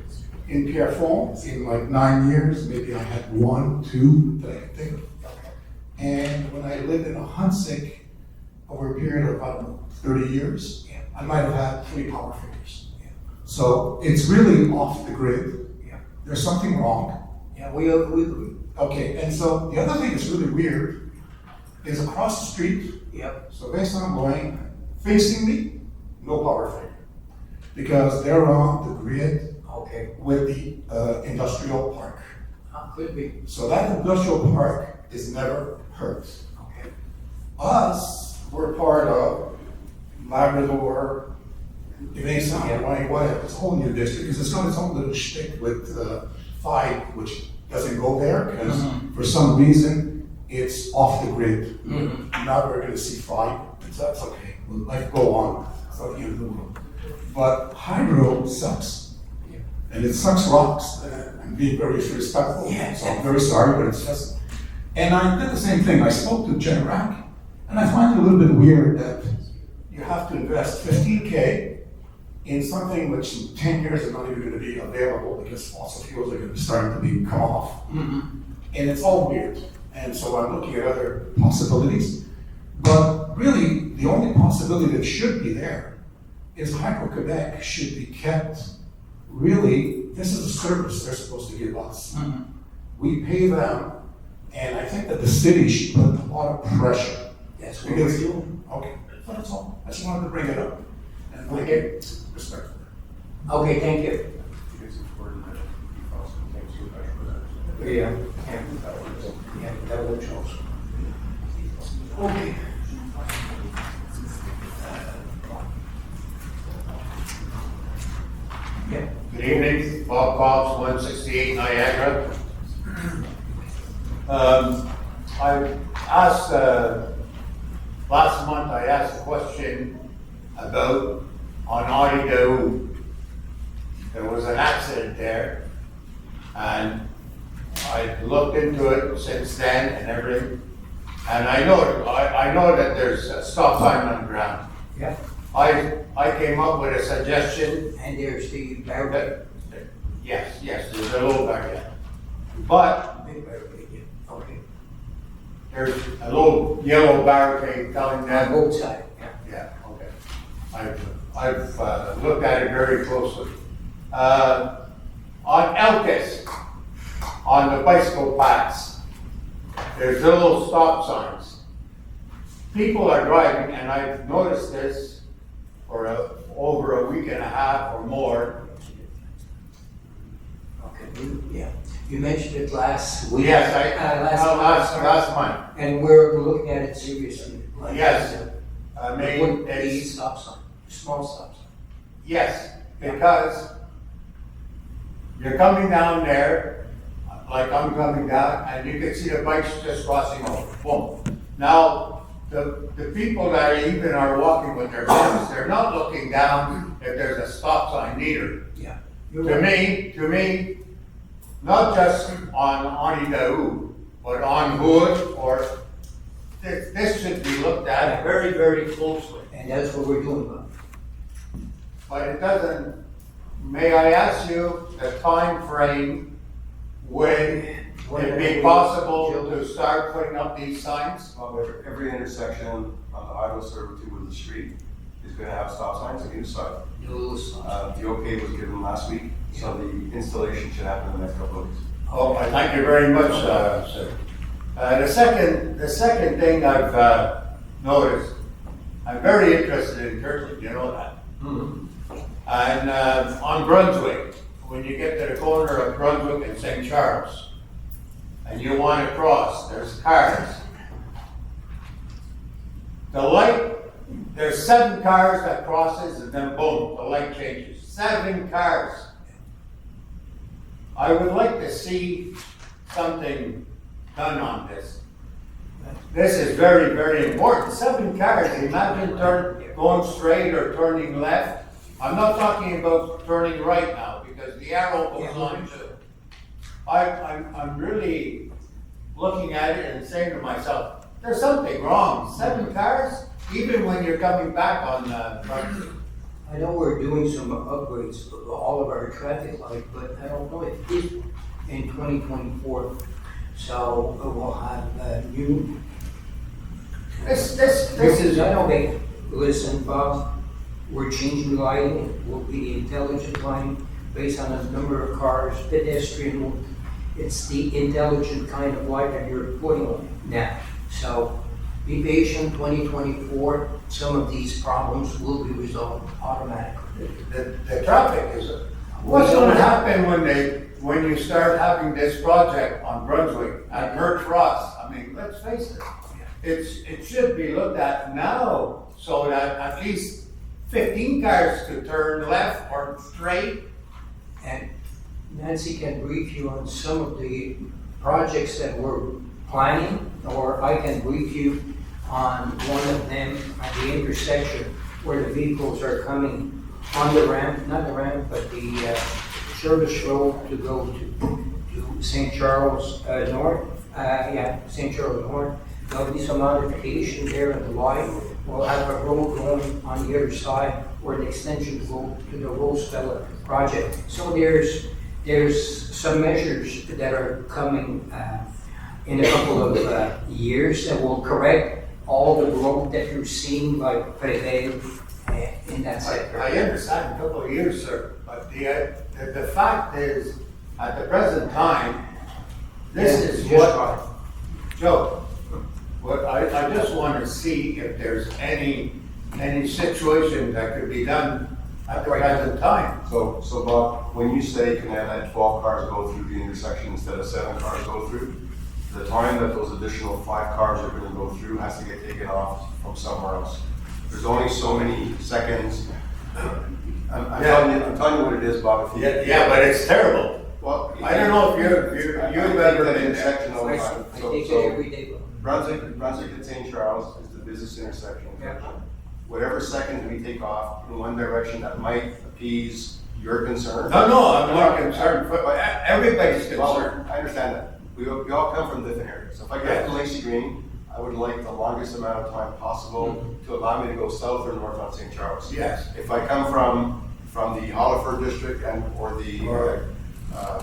in Pierrefonds, in like 9 years, maybe I had 1, 2 that I could think of. And when I lived in Huntsic, over a period of about 30 years, I might have had 3 power failures. So it's really off the grid. There's something wrong. Yeah, we agree. Okay, and so the other thing that's really weird is across the street. Yep. So based on going facing me, no power failure. Because they're on the grid with the industrial park. Could be. So that industrial park is never hurt. Okay. Us, we're part of Labrador, whatever. It's a whole new district because it's got its own little shtick with 5, which doesn't go there because for some reason it's off the grid. Now we're going to see 5, so that's okay. We'll let it go on. It's not the end of the world. But hydro sucks. And it sucks rocks. I'm being very respectful, so I'm very sorry, but it's just. And I did the same thing. I spoke to Generac, And I find it a little bit weird that you have to invest 15K in something which in 10 years is not even going to be available because fossil fuels are going to be starting to come off. And it's all weird. And so I'm looking at other possibilities. But really, the only possibility that should be there is Hydro-Quebec should be kept, really, this is a service they're supposed to give us. We pay them, and I think that the city should put a lot of pressure. That's what we're doing. Okay, that's all. I just wanted to bring it up. And thank you. Respect. Okay, thank you. Yeah. Yeah, that works also. Okay. Yeah. Good evening, Bob Cobbs, 168 Niagara. I asked, last month I asked a question about on Ottawa. There was an accident there, and I looked into it since then and everything, and I know that there's a stop sign on the ground. Yeah. I came up with a suggestion. And there's the barricade. Yes, there's a little barrier. But Big barricade, yeah. Okay. there's a little yellow barricade telling them. On both sides, yeah. Yeah, okay. I've looked at it very closely. On Elkis, on the bicycle paths, there's little stop signs. People are driving, and I've noticed this for over a week and a half or more. Okay, yeah. You mentioned it last week. Yes, last month. And we're looking at it seriously. Like, Yes, I It mean, wouldn't be it's, stop sign, small stop sign. yes, because you're coming down there, like I'm coming down, and you can see the bikes just crossing over, boom. Now, the people that are walking with their bikes, they're not looking down if there's a stop sign either. Yeah. To me, not just on Ottawa, but on Hood, or this should be looked at very, very closely. And that's what we're doing, Bob. But it doesn't, may I ask you the time frame when it'd be possible to start putting up these signs? Well, every intersection on the highway servitude with the street is going to have stop signs, a new sign. The okay was given last week, so the installation should happen in the next couple of weeks. Oh, I thank you very much, sir. The second thing I've noticed, I'm very interested in Kirkland, you know that. And on Brunswick, when you get to the corner of Brunswick and St. Charles, and you want to cross, there's cars. The light, there's 7 cars that crosses, and then boom, the light changes. 7 cars. I would like to see something done on this. This is very, very important. 7 cars, imagine going straight or turning left. I'm not talking about turning right now, because the arrow goes on too. I'm really looking at it and saying to myself, there's something wrong. 7 cars, even when you're coming back on Brunswick. I know we're doing some upgrades to all of our traffic lights, but I don't know if this in 2024. So we'll have new. This is, I don't think, listen, Bob, we're changing lighting. It will be the intelligent lighting based on the number of cars, pedestrian. It's the intelligent kind of light that you're putting on now. So be patient, 2024, some of these problems will be resolved automatically. The traffic is, what's going to happen when you start having this project on Brunswick at Merch Ross? I mean, let's face it, it should be looked at now so that at least 15 cars could turn left or straight. And Nancy can brief you on some of the projects that we're planning, or I can brief you on one of them at the intersection where the vehicles are coming on the ramp, not the ramp, but the service road to go to St. Charles North. St. Charles North. there'll be some modification there in the line. We'll have a road going on the other side, or an extension to go to the Roseville project. So there's some measures that are coming in a couple of years that will correct all the growth that you're seeing by Prevail in that sector. I understand a couple of years, sir, but the fact is, at the present time, this is what, Joe, what I just want to see if there's any situation that could be done at the present time. So Bob, when you say can I let 12 cars go through the intersection instead of 7 cars go through, the time that those additional 5 cars are going to go through has to get taken off from somewhere else. There's only so many seconds. I'm telling you what it is, Bob. If you, Yeah, but it's terrible. Well, I don't know if you've ever that been intersection all the I time. take it every day. Brunswick and St. Charles is the business intersection. Whatever seconds we take off in one direction that might appease your concern. No, I'm not concerned, but everybody's Well, concerned. I understand that. We all come from different areas. So if I get to Lacey Green, I would like the longest amount of time possible to allow me to go south or north on St. Charles. Yes. If I come from the Hollifer district or the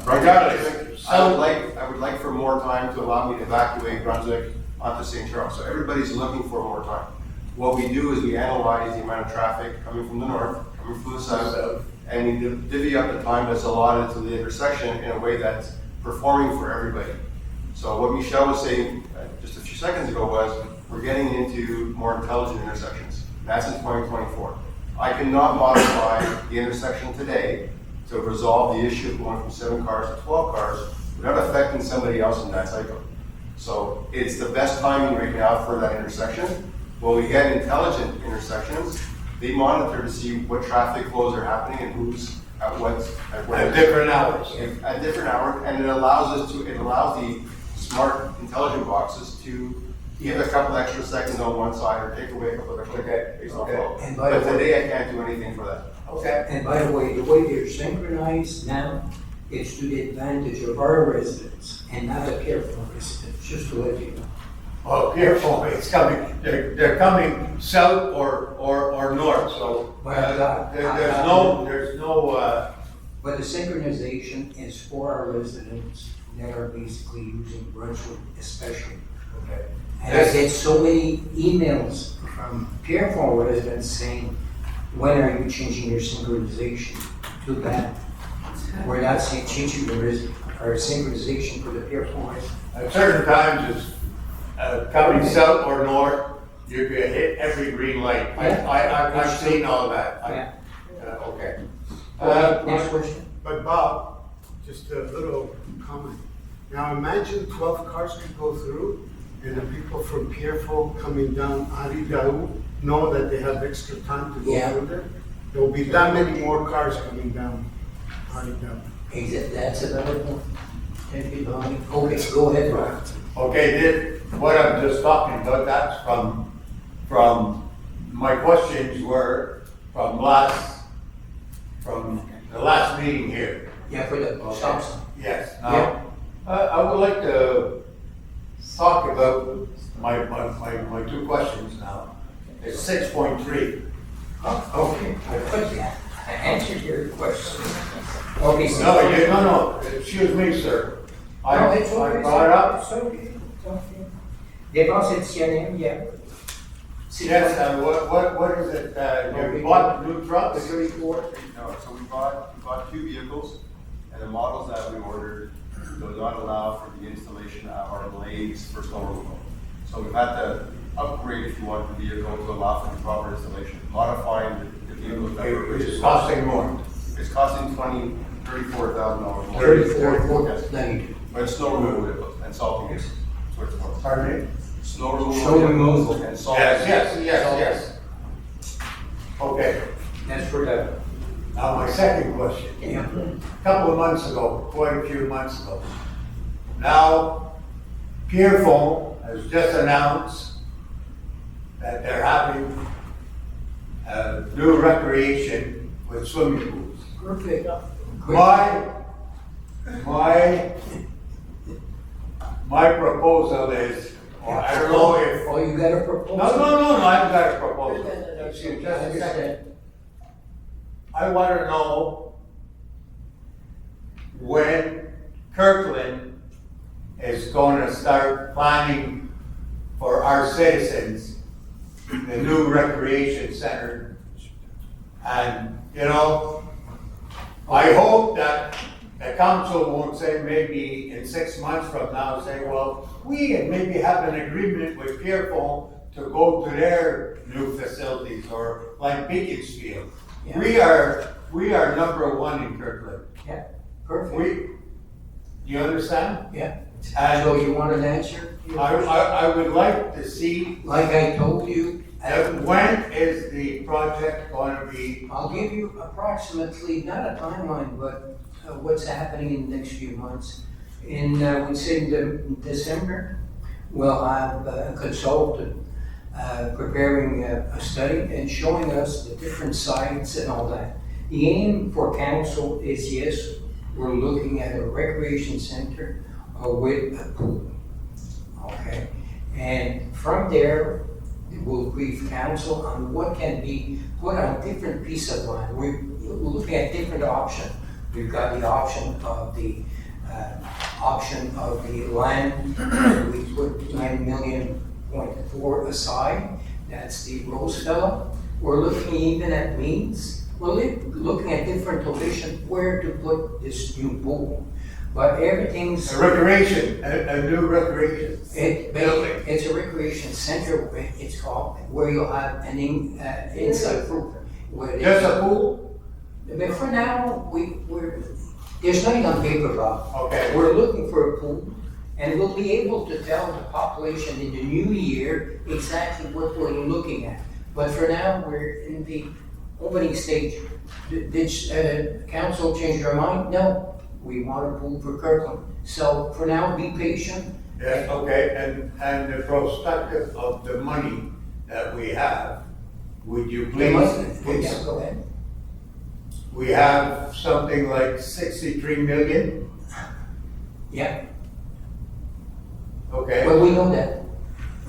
Regardless. district, I would like for more time to allow me to evacuate Brunswick onto St. Charles. So everybody's looking for more time. What we do is we analyze the amount of traffic coming from the north, coming from the south, and we divvy up the time that's allotted to the intersection in a way that's performing for everybody. So what Michelle was saying just a few seconds ago was we're getting into more intelligent intersections. That's in 2024. I cannot modify the intersection today to resolve the issue of going from 7 cars to 12 cars without affecting somebody else in that cycle. So it's the best timing right now for that intersection. When we get intelligent intersections, they monitor to see what traffic flows are happening and who's at what. At different hours. At different hours, and it allows the smart intelligent boxes to give a couple extra seconds on one side or take away a couple of extra based on flow. And by But the way, today I can't do anything for that. Okay. and by the way they're synchronized now, it's to the advantage of our residents and not the Pierrefonds residents, just to let you know. Well, careful, it's coming, they're coming south or north, so, there's no, But the synchronization is for our residents that are basically using Brunswick especially. okay. And I get so many emails from Pierrefonds residents saying, when are you changing your synchronization? Too bad. We're not changing our synchronization for the Pierrefonds residents. At certain times, it's coming south or north, you're gonna hit every green light. I've seen all that. Okay. Next question. But Bob, just a little comment. Now imagine 12 cars could go through and the people from Pierrefonds coming down Aridau know that they have extra time to go through there. There will be that many more cars coming down Aridau. That's another one. Thank you, Donnie. Okay, go ahead, Rob. Okay, what I'm just talking about, that's from my questions were from the last meeting here. Yeah, for the stop sign. Yes. Now, I would like to talk about my 2 questions now. It's 6.3. Okay, I answered your question. Okay. No, excuse me, sir. I brought it up. It's okay. Dépenses additionnelles, yeah. Yes, what is it, you bought new trucks? No, so we bought 2 vehicles, and the models that we ordered do not allow for the installation of our blades for snow removal. So we've had to upgrade, if you want, the vehicle to allow for the proper installation, modifying the vehicle that we're Which is purchasing. costing more. It's costing $34,000 more. 34, Yes. 92. But it's snow removal and salting is what it's for. Pardon me? Snow removal. Snow removal. And salting. Yes. Okay, That's for the, now my second question. yeah. A couple of months ago, quite a few months ago. Now, Pierrefonds has just announced that they're having new recreation with swimming pools. Perfect. My proposal is I don't know if. Oh, you got a proposal? No, I haven't got a proposal. That's Just okay, I a second. understand. I want to know when Kirkland is going to start planning for our citizens the new recreation center. And, you know, I hope that the council won't say maybe in 6 months from now, say, well, we maybe have an agreement with Pierrefonds to go to their new facilities, or like Beaconsfield. Yeah. We are number one in Kirkland. Yeah, perfect. Do you understand? Yeah. And So you want an answer? I would like to see, Like I told you. when is the project going to be? I'll give you approximately, not a timeline, but what's happening in the next few months. We'd say in December, we'll have a consultant preparing a study and showing us the different sites and all that. The aim for council is, yes, we're looking at a recreation center with a pool. Okay, and from there, we'll brief council on what can be put on different piece of land. We're looking at different options. We've got the option of the land. We put 9.4 million aside. That's the Roseville. We're looking even at means. We're looking at different locations where to put this new pool. But everything's A recreation, a new recreation. It's a recreation center. It's called, where you'll have an inside pool. Just a pool? But for now, there's nothing on paper, Bob. Okay. We're looking for a pool, and we'll be able to tell the population in the new year exactly what we're looking at. But for now, we're in the opening stage. Did council change their mind? No. We want a pool for Kirkland. So for now, be patient. Yes, okay, and the perspective of the money that we have, would you please? Yeah, go ahead. We have something like 63 million, Yeah, okay? well, we know that.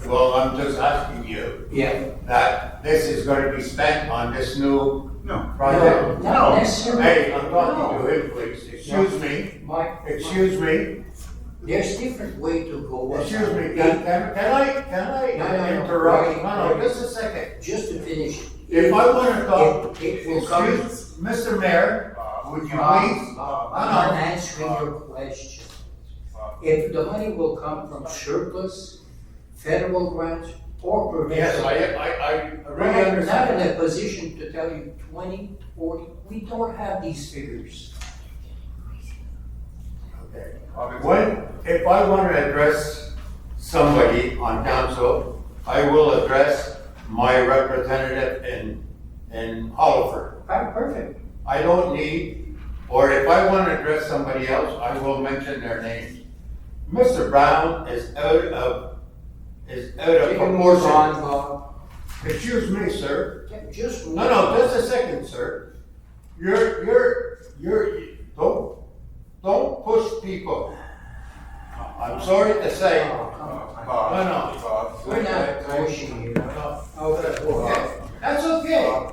Well, I'm just asking you Yeah. that this is going to be spent on this new No. project. No, not necessarily. Hey, I'm talking to him, please. Excuse me. Mike, Excuse me. there's different way to go. Excuse me. Can I No, interrupt? right. No, just a second. Just to finish. If I want to talk, It will come. excuse, Mr. Mayor, would you please? I'm not answering your question. If the money will come from surplus, federal grants, or provincial. Yes, I We're really not in understand. a position to tell you 20, 40, we don't have these figures. Okay. If I want to address somebody on council, I will address my representative in Hollister. Perfect. I don't need, or if I want to address somebody else, I will mention their names. Mr. Brown is out of proportion. Bob. Excuse me, sir. Just. No, just a second, sir. Don't push people. I'm sorry to say. Bob, We're not pushing you. Okay, that's okay.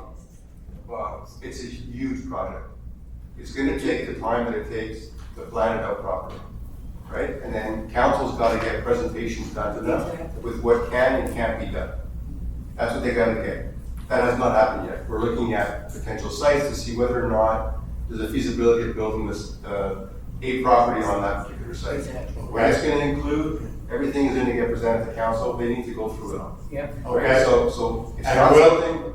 Bob, it's a huge project. It's gonna take the time that it takes to plan it out properly, right? And then council's gotta get presentations done to them with what can and can't be done. That's what they gotta get. That has not happened yet. We're looking at potential sites to see whether or not there's a feasibility of building this, a property on that particular site. What it's gonna include, everything is gonna get presented to council, they need to go through it. Yeah. Okay. So it's And not something,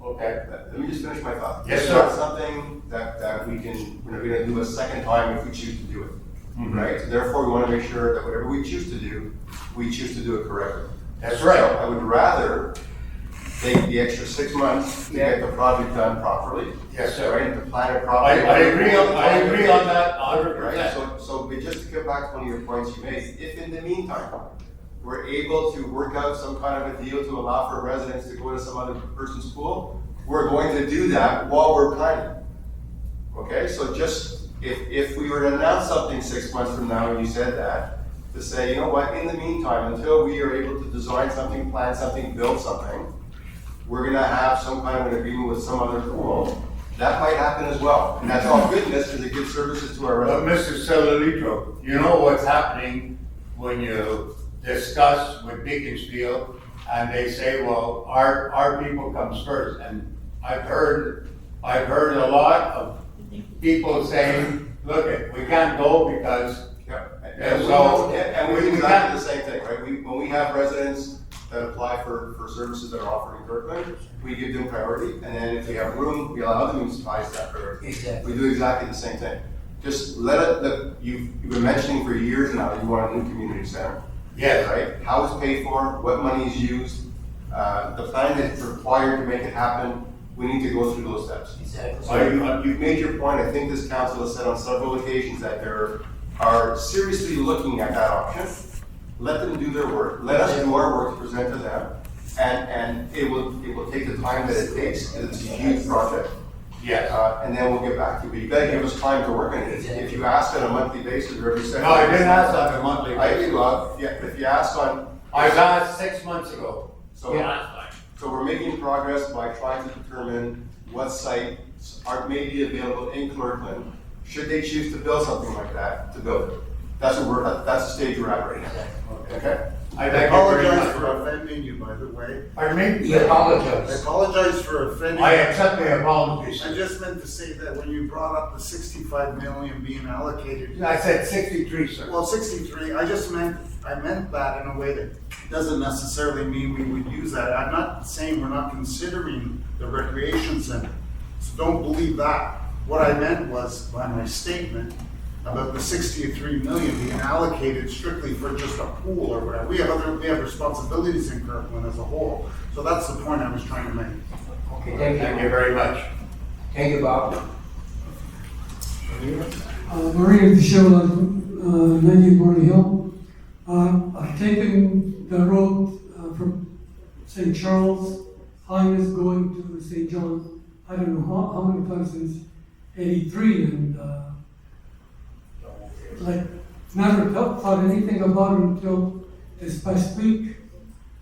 okay. let me just finish my thought. Yes, It's sir. not something that we're gonna do a second time if we choose to do it, Mhm. right? So therefore, we wanna make sure that whatever we choose to do it correctly. That's right. So I would rather take the extra 6 months to get the project done properly. Yes, sir. Right, to plan it properly. I agree on that Right, 100%. but just to get back to one of your points you made, if in the meantime, we're able to work out some kind of a deal to allow for residents to go to some other person's pool, we're going to do that while we're planning. Okay, so just, if we were to announce something 6 months from now and you said that, to say, you know what, in the meantime, until we are able to design something, plan something, build something, we're gonna have some kind of an agreement with some other pool. That might happen as well, and that's all goodness because it gives services to our But residents. Mr. Celulito, you know what's happening when you discuss with Beaconsfield and they say, well, our people comes first. And I've heard a lot of people saying, look, we can't go because, And we do exactly the same thing, right? When we have residents that apply for services that are offered in Kirkland, we give them priority, and then if we have room, we allow other municipalities that priority. Exactly. We do exactly the same thing. Just you've been mentioning for years now that you want a new community center. yes, Right? How it's paid for, what money is used, the plan that's required to make it happen, we need to go through those steps. Exactly. So you've made your point. I think this council has said on several occasions that there are seriously looking at that option. Let them do their work. Let us do our work to present to them. And it will take the time that it takes, because it's a huge project. yes. And then we'll get back to you. But you gotta give us time to work on it. If you ask on a monthly basis or every second. No, I didn't ask on a monthly I basis. do, if you ask on. I've asked 6 months ago. So, so we're making progress by trying to determine what sites maybe available in Kirkland, should they choose to build something like that, to build it. That's the stage we're at right now. Okay? I I thank you very apologize much. for offending you, by the way. Pardon me? You apologize. I apologize for offending. I accept the apologies. I just meant to say that when you brought up the 65 million being allocated. I said 63, sir. Well, 63, I meant that in a way that doesn't necessarily mean we would use that. I'm not saying we're not considering the recreation center, so don't believe that. What I meant was, by my statement, about the 63 million being allocated strictly for just a pool or whatever. We have responsibilities in Kirkland as a whole. So that's the point I was trying to make. Okay, thank you. Thank you very much. Thank you, Bob. Maria Fischel, 90 Morley Hill. I've taken the road from St. Charles, Highness going to St. John, I don't know how many times since 83, and never thought anything about it until this past week.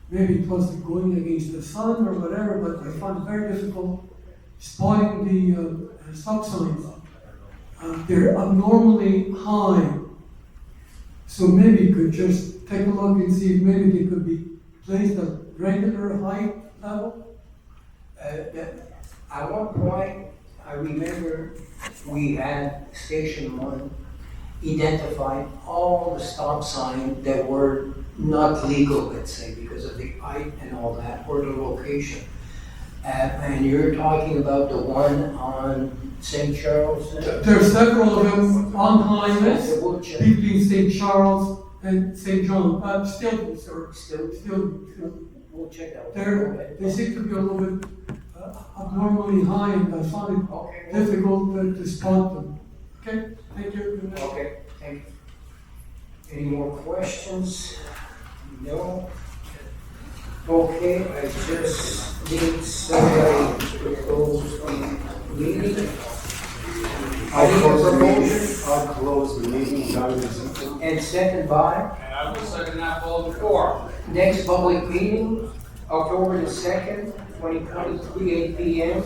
Maybe it was going against the sun or whatever, but I found it very difficult spotting the stop signs. They're abnormally high. So maybe you could just take a look and see if maybe they could be placed at regular height level. At one point, I remember we had Station 1 identify all the stop signs that were not legal, let's say, because of the height and all that, or the location. And you're talking about the one on St. Charles? There are several of them on Highness, We'll check. between St. Charles and St. John, still, We'll check out. they seem to be a little bit abnormally high, and I found it difficult to spot them. Okay, thank you. Good night. Okay, thank you. Any more questions? No? Okay, I just need somebody to close the meeting. I need a promotion. I'll close the meeting, And second by, And I will second that all before. next public meeting, October the 2nd, 2023, 8 p.m.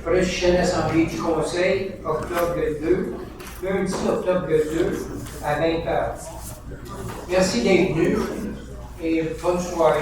Prochaine assemblée du conseil, octobre 2, lundi octobre 2 à 20h. Merci d'être venu et bonne soirée.